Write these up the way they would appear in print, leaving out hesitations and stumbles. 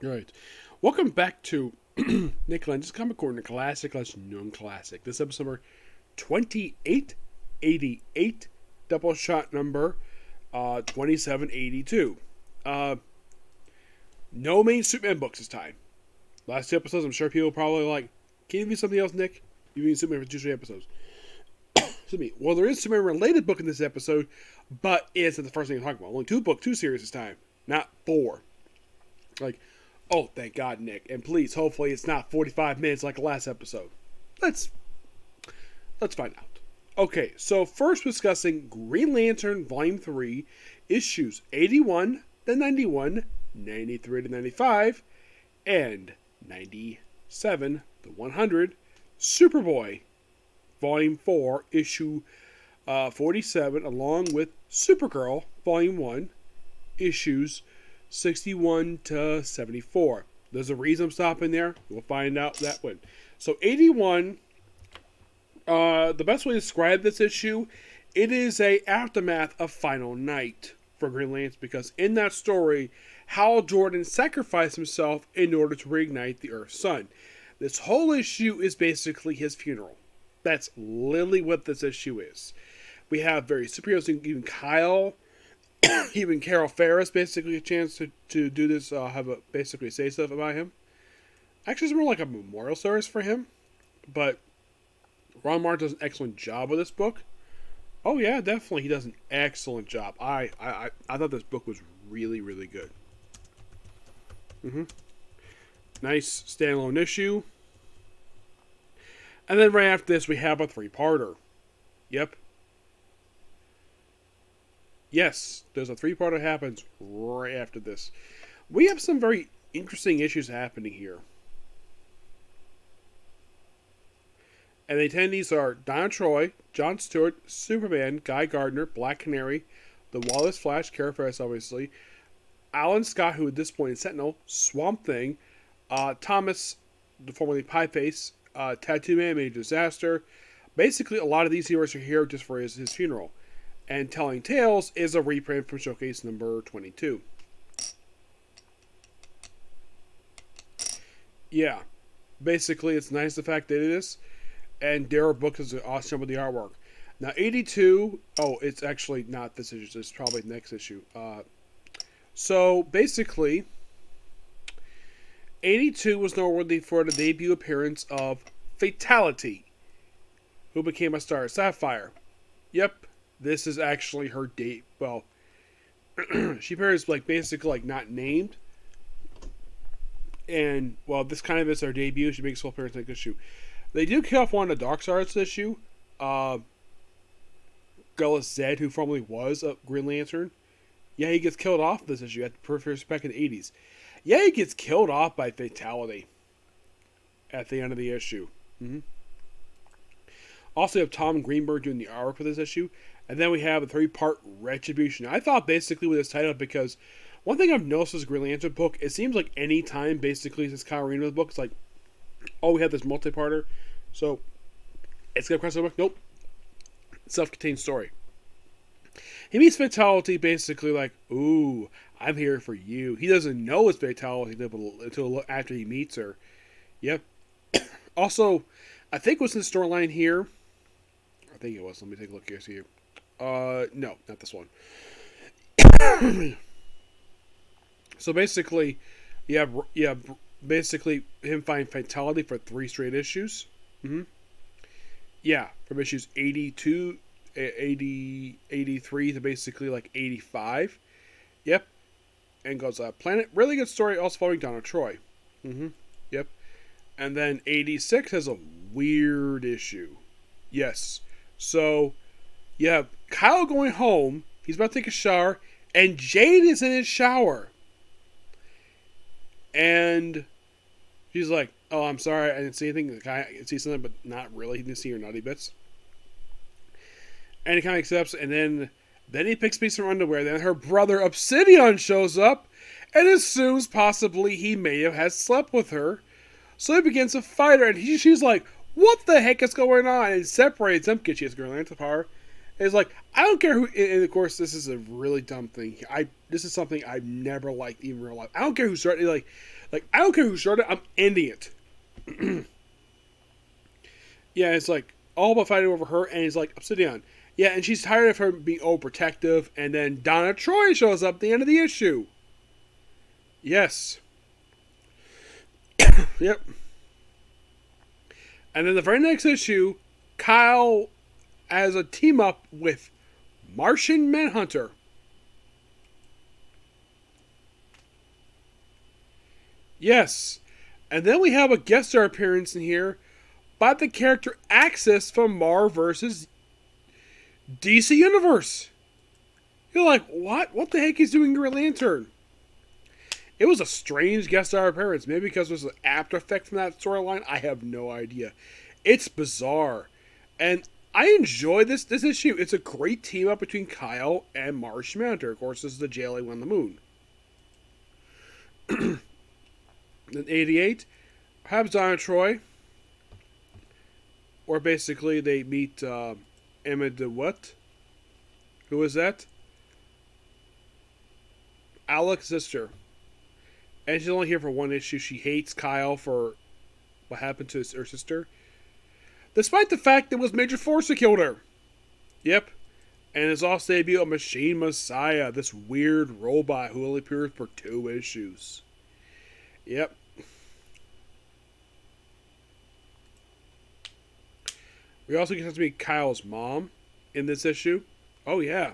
All right. Welcome back to Nick Lenz's Comic Corner, classic slash non-classic. This episode number 2888, double shot number 2782. No main Superman books this time. Last two episodes, I'm sure people probably like, can you do something else, Nick? You mean Superman for 2 straight episodes. Excuse me. Well, there is a Superman-related book in this episode, but it's not the first thing I'm talking about. Only two series this time, not 4. Like, oh, thank God, Nick. And please, hopefully it's not 45 minutes like the last episode. Let's find out. Okay, so first we're discussing Green Lantern Volume 3, issues 81 to 91, 93 to 95, and 97 to 100. Superboy, Volume 4, issue 47, along with Supergirl, Volume 1, issues 61 to 74. There's a reason I'm stopping there. We'll find out that one. So 81, the best way to describe this issue, it is a aftermath of Final Night for Green Lantern, because in that story, Hal Jordan sacrificed himself in order to reignite the Earth's sun. This whole issue is basically his funeral. That's literally what this issue is. We have various superheroes, even Kyle, even Carol Ferris, basically a chance to do this, have a basically say stuff about him. Actually, it's more like a memorial service for him, but Ron Martin does an excellent job with this book. Oh yeah, definitely, he does an excellent job. I thought this book was really, really good. Nice standalone issue. And then right after this, we have a 3-parter. Yep. Yes, there's a 3-parter that happens right after this. We have some very interesting issues happening here. And the attendees are Donna Troy, John Stewart, Superman, Guy Gardner, Black Canary, the Wallace Flash, Carol Ferris, obviously, Alan Scott, who at this point is Sentinel, Swamp Thing, Thomas, formerly Pieface, Tattoo Man, Major Disaster. Basically, a lot of these heroes are here just for his funeral. And Telling Tales is a reprint from Showcase number 22. Yeah. Basically, it's nice the fact that it is. And Darryl Book is awesome with the artwork. Now, 82... Oh, it's actually not this issue. It's probably the next issue. So, basically, 82 was noteworthy for the debut appearance of Fatality, who became a star at Sapphire. Yep. This is actually her date. Well, she appears basically not named. And, well, this kind of is her debut. She makes a full appearance in this issue. They do kill off one of the Dark Stars issue. Gullis Zed, who formerly was a Green Lantern. Yeah, he gets killed off this issue at the first back in the 80s. Yeah, he gets killed off by Fatality at the end of the issue. Also, we have Tom Greenberg doing the artwork for this issue. And then we have a 3-part Retribution. I thought basically with this title, because one thing I've noticed with this Green Lantern book, it seems like any time basically since Kyle Reno's book, it's like, oh, we have this multi-parter, so it's going to cross the book. Nope. Self-contained story. He meets Fatality basically like, ooh, I'm here for you. He doesn't know it's Fatality until after he meets her. Yep. Also, I think what's in the storyline here, I think it was. Let me take a look here. See. No, not this one. So basically, you have basically him find Fatality for 3 straight issues. Yeah, from issues 82, 80, 83 to basically 85. Yep. And goes Planet. Really good story, also following Donna Troy. Yep. And then 86 has a weird issue. Yes. So, yeah, Kyle going home. He's about to take a shower. And Jade is in his shower. And she's like, oh, I'm sorry. I didn't see anything. The guy can see something, but not really. He didn't see her naughty bits. And he kind of accepts. And then he picks a piece of her underwear. Then her brother Obsidian shows up and assumes possibly he may have slept with her. So he begins to fight her. And she's like, what the heck is going on? And separates them because she has Green Lantern power. It's like, I don't care who, and of course this is a really dumb thing. This is something I've never liked in real life. I don't care who started, I don't care who started, I'm ending it. Yeah, it's like, all about fighting over her, and he's like, Obsidian. Yeah, and she's tired of her being overprotective, and then Donna Troy shows up at the end of the issue. Yes. Yep. And then the very next issue, Kyle has a team up with Martian Manhunter. Yes. And then we have a guest star appearance in here by the character Axis from Marvel vs. DC Universe. You're like, what? What the heck is doing Green Lantern? It was a strange guest star appearance. Maybe because it was an after effect from that storyline. I have no idea. It's bizarre. And I enjoy this issue. It's a great team up between Kyle and Martian Manhunter. Of course, this is the JLA on the moon. Then 88 has Donna Troy. Or basically they meet Emma DeWitt. Who is that? Alex's sister. And she's only here for one issue. She hates Kyle for what happened to her sister. Despite the fact that it was Major Force that killed her. Yep. And it's also debut of Machine Messiah, this weird robot who only appears for 2 issues. Yep. We also get to meet Kyle's mom in this issue. Oh, yeah.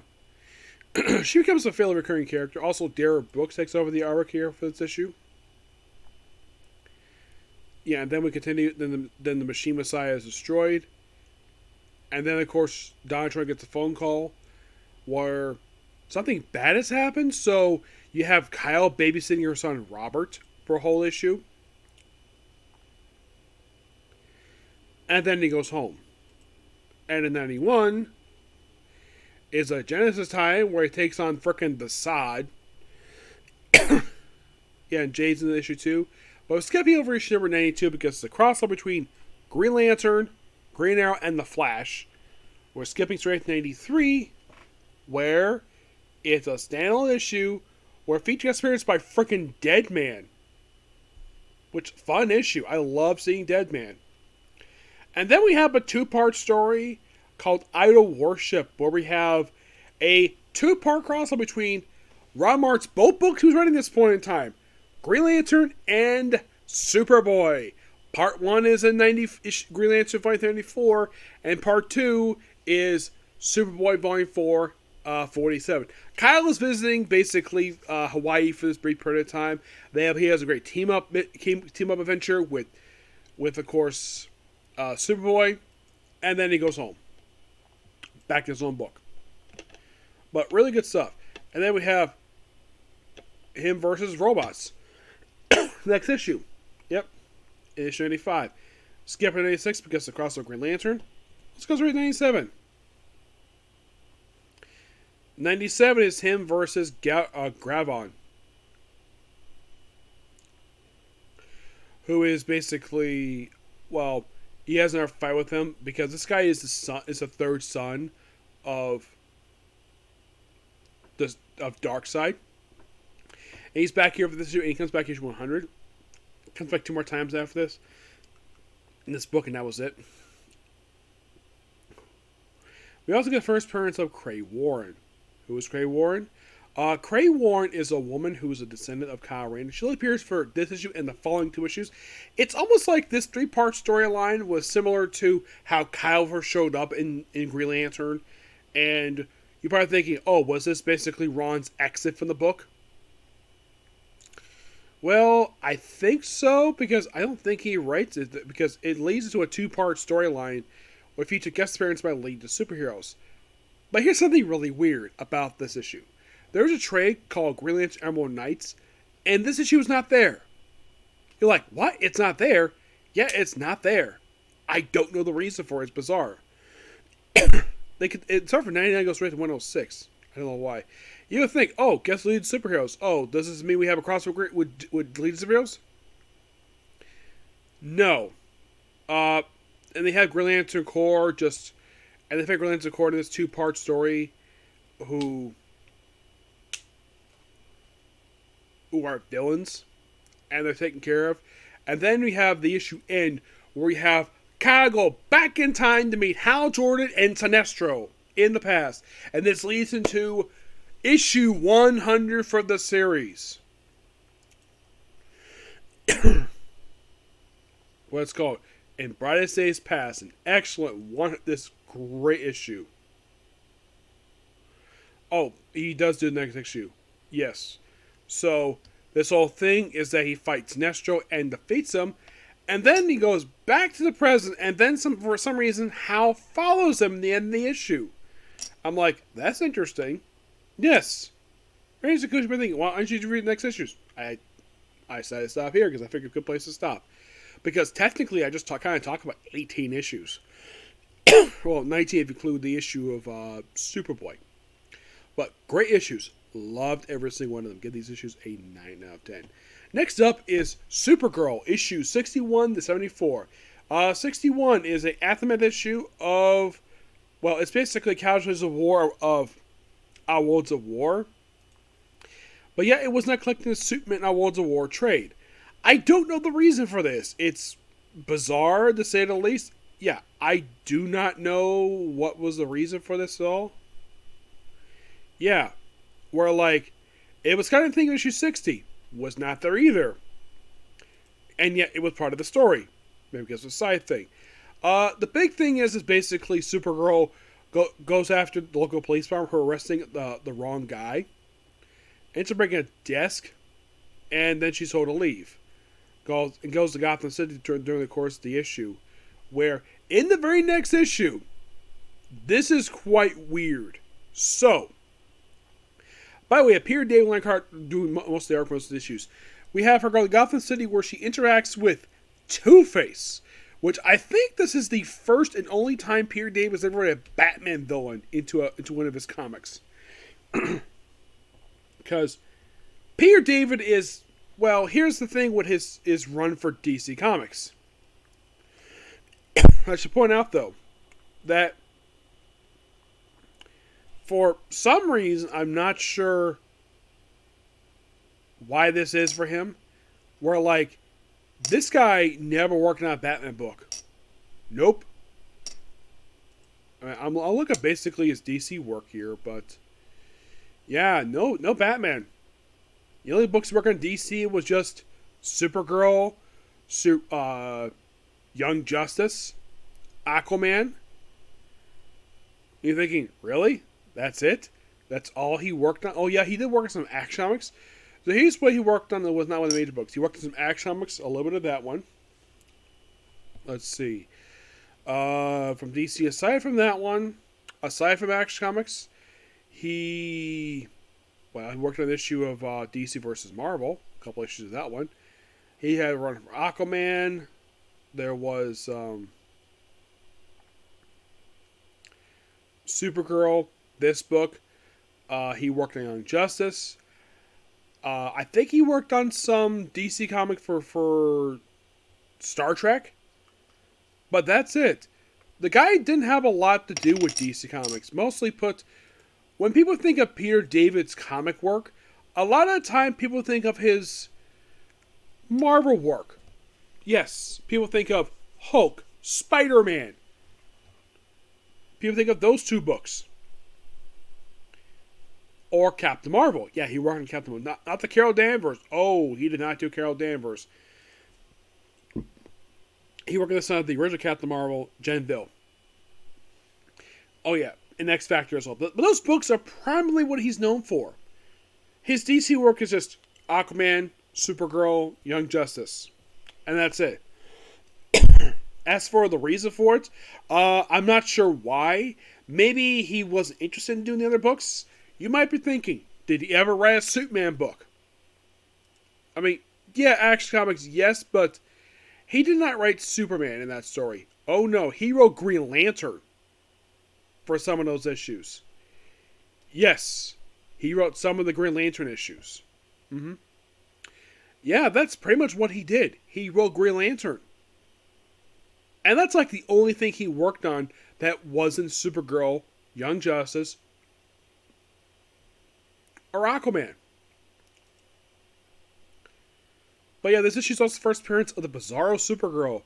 She becomes a fairly recurring character. Also, Dara Brooks takes over the arc here for this issue. Yeah, and then we continue. Then the Machine Messiah is destroyed. And then, of course, Donna Troy gets a phone call where something bad has happened. So you have Kyle babysitting her son Robert for a whole issue. And then he goes home. And in 91 is a Genesis time where he takes on frickin' the Sod. Yeah, and Jade's in the issue too. But we're skipping over issue number 92 because it's a crossover between Green Lantern, Green Arrow, and the Flash. We're skipping straight to 93, where it's a standalone issue where feature appearance by frickin' Deadman. Which, fun issue. I love seeing Deadman. And then we have a 2-part story called Idol Worship, where we have a 2-part crossover between Ron Mart's both books he was writing at this point in time, Green Lantern and Superboy. Part 1 is in Green Lantern Volume 94, and Part 2 is Superboy Volume 4, 47. Kyle is visiting basically Hawaii for this brief period of time. He has a great team up adventure with of course Superboy, and then he goes home, back to his own book. But really good stuff. And then we have him versus robots. Next issue. Yep. Issue 95. Skip to 96 because the crossover Green Lantern. Let's go straight to 97. 97 is him versus Gravon, who is basically, well, he has another fight with him because this guy is the third son of Darkseid. And he's back here for this issue, and he comes back issue 100. Comes back 2 more times after this in this book, and that was it. We also get the first appearance of Cray Warren. Who is Cray Warren? Cray Warren is a woman who is a descendant of Kyle Rayner. She only appears for this issue and the following 2 issues. It's almost like this 3-part storyline was similar to how Kyle first showed up in Green Lantern. And you're probably thinking, oh, was this basically Ron's exit from the book? Well, I think so, because I don't think he writes it, because it leads into a 2-part storyline where it features guest appearance by League of Superheroes. But here's something really weird about this issue. There's a trade called Green Lantern Emerald Knights, and this issue is not there. You're like, what? It's not there? Yeah, it's not there. I don't know the reason for it. It's bizarre. It started from 99 goes straight to 106. I don't know why. You would think, oh, guess League of Superheroes. Oh, does this mean we have a crossover with League of Superheroes? No. And they have Green Lantern Corps just And they figure Lenz recorded this 2-part story who are villains, and they're taken care of. And then we have the issue end, where we have Kyle go back in time to meet Hal Jordan and Sinestro in the past. And this leads into issue 100 for the series. What it's called, In Brightest Days Past, an excellent one. This great issue. Oh, he does do the next issue. Yes. So, this whole thing is that he fights Sinestro and defeats him, and then he goes back to the present, and then for some reason, Hal follows him in the end of the issue. I'm like, that's interesting. Yes. Here's a good thing. Why don't you read the next issues? I decided to stop here because I figured a good place to stop. Because technically, I just kind of talk about 18 issues. Well, 19 if you include the issue of Superboy. But great issues. Loved every single one of them. Give these issues a 9 out of 10. Next up is Supergirl, issue 61 to 74. 61 is an aftermath issue of, well, it's basically Casualties of War of Our Worlds of War. But yeah, it was not collecting the Superman Our Worlds of War trade. I don't know the reason for this. It's bizarre, to say the least. Yeah, I do not know what was the reason for this at all. Yeah, where like, it was kind of thinking issue 60. Was not there either. And yet, it was part of the story. Maybe because it's a side thing. The big thing is basically Supergirl goes after the local police department for arresting the wrong guy. Ends up breaking a desk. And then she's told to leave. Goes to Gotham City during the course of the issue. Where, in the very next issue, this is quite weird. So, by the way, Peter David Langhart doing most of the arc, most of the issues. We have her go to Gotham City where she interacts with Two-Face. Which I think this is the first and only time Peter David has ever read a Batman villain into one of his comics. Because Peter David is, well, here's the thing with his run for DC Comics. I should point out, though, that for some reason, I'm not sure why this is for him, where, like, this guy never worked on a Batman book. Nope. I mean, I'll look at basically his DC work here, but yeah, no Batman. The only books he worked on DC was just Supergirl, Young Justice, Aquaman. You're thinking, really? That's it? That's all he worked on? Oh yeah, he did work on some Action Comics. So here's what he worked on that was not one of the major books. He worked on some Action Comics, a little bit of that one. Let's see. From DC, aside from that one, aside from Action Comics, he worked on an issue of DC versus Marvel. A couple issues of that one. He had a run for Aquaman. There was Supergirl, this book. He worked on Young Justice. I think he worked on some DC comic for Star Trek. But that's it. The guy didn't have a lot to do with DC Comics. Mostly when people think of Peter David's comic work, a lot of the time people think of his Marvel work. Yes, people think of Hulk, Spider-Man. People think of those two books. Or Captain Marvel. Yeah, he worked on Captain Marvel. Not the Carol Danvers. Oh, he did not do Carol Danvers. He worked on the son of the original Captain Marvel, Jenville. Oh yeah, and X Factor as well. But those books are primarily what he's known for. His DC work is just Aquaman, Supergirl, Young Justice. And that's it. As for the reason for it, I'm not sure why. Maybe he wasn't interested in doing the other books. You might be thinking, did he ever write a Superman book? I mean, yeah, Action Comics, yes, but he did not write Superman in that story. Oh no, he wrote Green Lantern for some of those issues. Yes, he wrote some of the Green Lantern issues. Yeah, that's pretty much what he did. He wrote Green Lantern. And that's like the only thing he worked on that wasn't Supergirl, Young Justice, or Aquaman. But yeah, this issue's also the first appearance of the Bizarro Supergirl,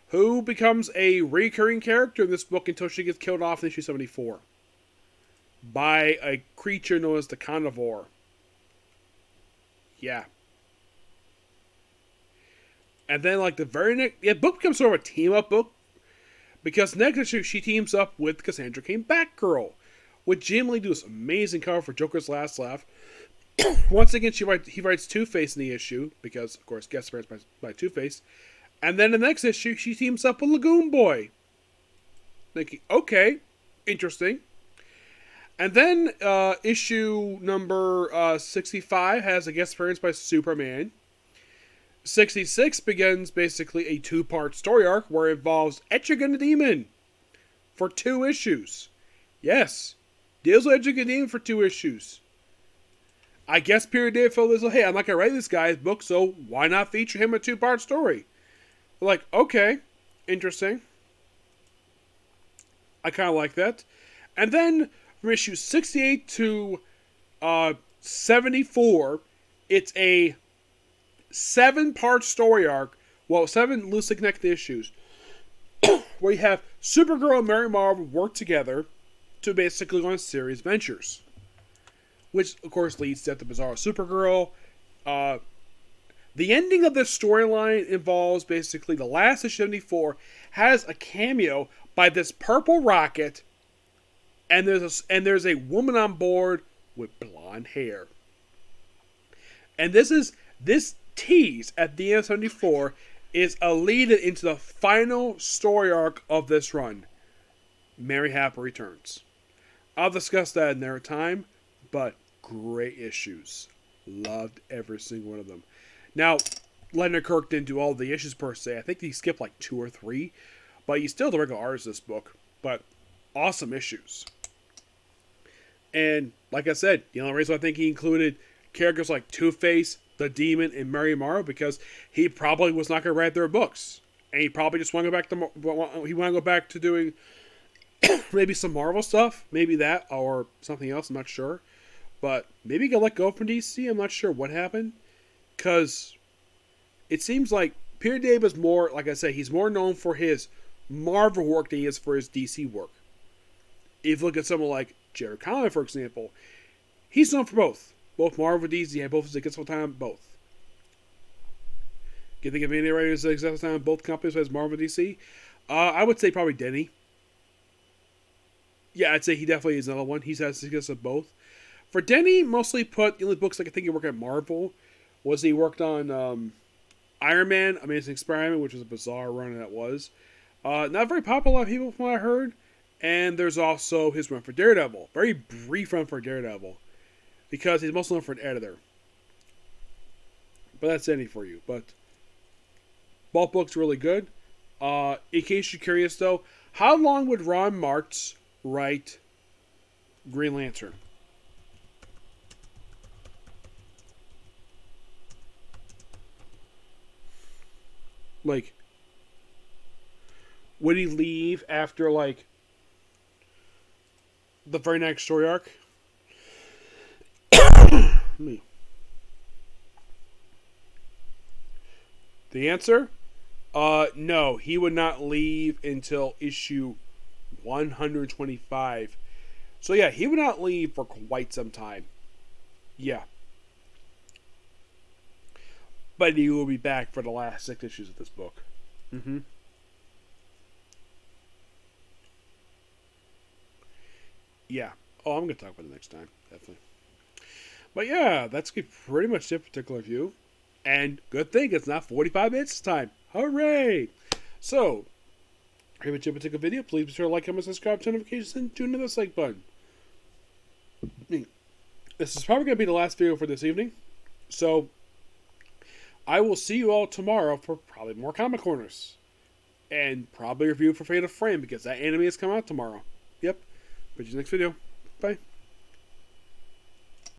who becomes a recurring character in this book until she gets killed off in issue 74 by a creature known as the Carnivore. Yeah. And then, like, the very next... Yeah, the book becomes sort of a team-up book, because next issue, she teams up with Cassandra Cain Batgirl, with Jim Lee do this amazing cover for Joker's Last Laugh. Once again, he writes Two-Face in the issue, because, of course, guest appearance by Two-Face. And then in the next issue, she teams up with Lagoon Boy. Thinking, okay, interesting. And then issue number 65 has a guest appearance by Superman. 66 begins basically a two-part story arc where it involves Etrigan the Demon for 2 issues. Yes, deals with Etrigan the Demon for 2 issues. I guess Period Dave felt this, hey, I'm not going to write this guy's book, so why not feature him in a 2-part story? Like, okay, interesting. I kind of like that. And then from issue 68 to 74, it's a 7-part story arc, well, 7 loosely connected issues, where you have Supergirl and Mary Marvel work together to basically go on series ventures. Which, of course, leads to the Bizarro Supergirl. The ending of this storyline involves basically the last of 74 has a cameo by this purple rocket, and there's a woman on board with blonde hair. And this tease at the end of 74 is a lead into the final story arc of this run. Mary Harper returns. I'll discuss that another time, but great issues. Loved every single one of them. Now, Leonard Kirk didn't do all the issues per se. I think he skipped like 2 or 3, but he's still the regular artist of this book. But awesome issues. And like I said, the only reason I think he included characters like Two-Face, the Demon, and Mary Morrow, because he probably was not going to write their books, and he probably just want to go back to doing maybe some Marvel stuff, maybe that or something else. I'm not sure, but maybe he got let go from DC. I'm not sure what happened, because it seems like Peter Dave is more, like I said, he's more known for his Marvel work than he is for his DC work. If you look at someone like Jerry Conway, for example, he's known for both Marvel and DC, and both successful time, both. Can you think of any writers successful time both companies as Marvel and DC? I would say probably Denny. Yeah, I'd say he definitely is another one. He's had success of both. For Denny, mostly put the only books I think he worked at Marvel was he worked on Iron Man, Amazing Experiment, which was a bizarre run that was. Not very popular with people from what I heard. And there's also his run for Daredevil. Very brief run for Daredevil. Because he's mostly known for an editor. But that's any for you. But both books really good. In case you're curious though, how long would Ron Martz write Green Lantern? Like, would he leave after like the very next story arc? Me. The answer? No, he would not leave until issue 125. So yeah, he would not leave for quite some time. Yeah. But he will be back for the last 6 issues of this book. Mm-hmm. Yeah. Oh, I'm going to talk about it next time. Definitely. But yeah, that's pretty much it for particular review. And good thing it's not 45 minutes this time. Hooray! So, if you enjoyed a particular video, please be sure to like, comment, subscribe, turn notifications, and tune to the like button. This is probably going to be the last video for this evening. So, I will see you all tomorrow for probably more Comic Corners. And probably a review for Fatal Frame, because that anime is coming out tomorrow. Yep. But you next video. Bye.